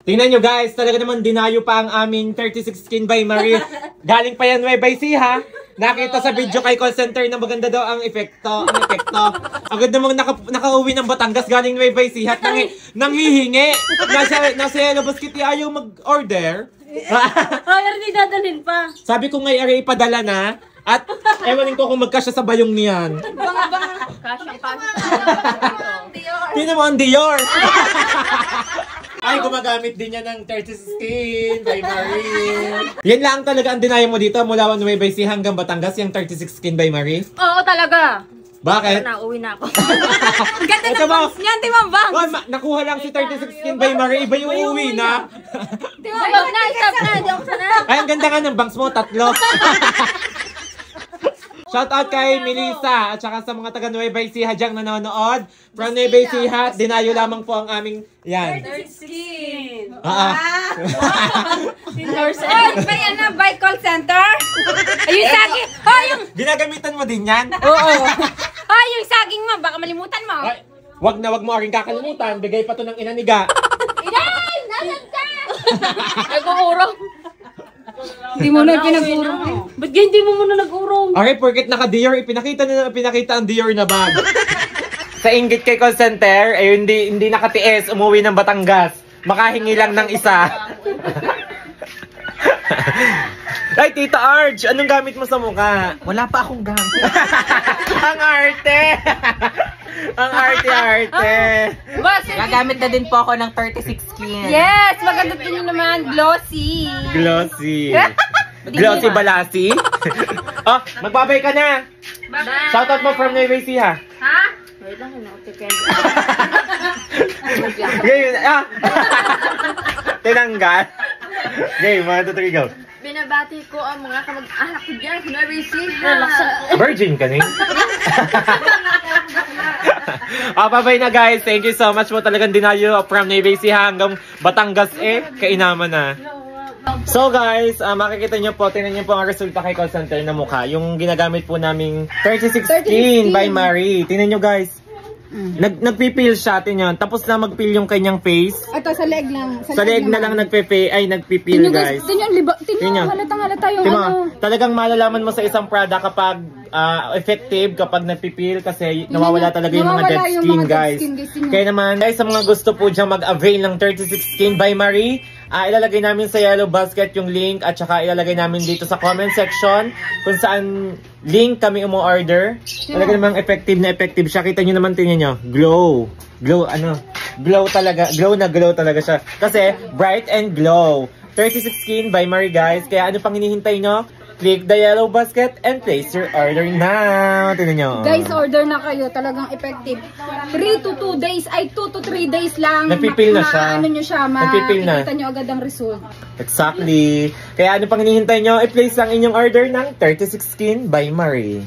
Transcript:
Tingnan nyo guys, talaga naman dinayo pa ang aming 36 Skin by Marie. Galing pa yan Nueva Ecija. Nakita sa video kay call center na maganda daw ang epekto. Agad namang nakauwi ng Batangas galing Nueva Ecija at nanghihingi. Nasa Yellow Basket ayaw mag-order. Ay, hindi dadalhin pa. Sabi ko ngay aray ipadala na. At ewanin ko kung magkasya sa bayong niyan. Tingnan mo ang Dior. Ay, gumagamit din yan ng 30 Skin by Marie. Yan lang talaga ang dinayo mo dito mula Nueva Ecija hanggang Batangas, yung 36 Skin by Marie? Oo, talaga. Bakit? Nauwi na ako. Ganda ng bangs niyan, Timang Bangs. Oh, nakuha lang si 36 Skin by Marie, iba yung uuwi na. Timang Bangs na, stop na, di ako sana. Ay, ang ganda nga ng bangs mo, 3. Shout out kay Melissa at saka sa mga taga Nueva Ecija dyang nanonood. From Nueva Ecija, dinayo lamang po ang aming yan. 30 Skin. Ay, ba yan na? By call center? Ayun saging. Oh, yung... Ginagamitan mo din yan? Oo. Oh, yung saging mo. Baka malimutan mo. Ay, wag mo aking kakalimutan. Bigay pa to ng inaniga. Inay! Nasaan ka? Nag-uurong. Hindi mo na pinag-urong. Ba't hindi mo muna nag-urong? Okay, porket naka-Dior, ipinakita ang Dior na bag. Sa inggit kay call center, eh hindi nakatiis, umuwi ng Batangas. Makahingi lang ng isa. Ay, Tita Arj, anong gamit mo sa mukha? Wala pa akong gamit. Ang arte! Ang arte-arte. Gagamit na din po ako ng 36 Skin. Yes! Maganda din naman. Glossy. Glossy. Glossy balasi? Oh, magbabay ka na. Shoutout mo from Nueva Ecija. Ha? Wait lang, Ngayon, tinanggal. Game, 1, 2, 3, go. binabati ko ang mga kamag-anak ko dyan. Nueva Ecija. Virgin ka ni? Bye-bye na guys. Thank you so much po talagang dinayo from Nueva Ecija hanggang Batangas kainaman na. So guys, makikita nyo po, tingnan nyo po ang resulta kay call center na mukha. Yung ginagamit po naming 36 Skin by Marie. Tingnan nyo guys. Nagpipil siya, tingnan. Tapos na magpil yung kanyang face. Ito, sa leg lang. Sa leg na lang nagpipil guys. Tingnan, halatang-halata yung ano. Talagang malalaman mo sa isang product kapag effective, kapag nagpipil kasi nawawala talaga yung mga dead skin guys. Kaya naman guys, sa mga gusto po dyan mag-avail ng 36 Skin by Marie, ilalagay namin sa Yellow Basket yung link at saka ilalagay namin dito sa comment section kung saan link kami umu-order. Talaga namang effective na effective siya. Kita nyo naman, tingnan nyo. Glow. Glow talaga. Glow na glow talaga siya. Kasi bright and glow. 36 Skin by Marie guys. Kaya ano pang hinihintay nyo? Click the Yellow Basket and place your order now. Tingnan nyo. Guys, order na kayo. Talagang effective. 3 to 2 days, ay 2 to 3 days lang. Nagpipil na siya. Ano nyo siya, Nagpipil na. makikita nyo agad ang result. Exactly. Kaya ano pang hinihintay nyo? I-place lang inyong order ng 36 Skin by Marie.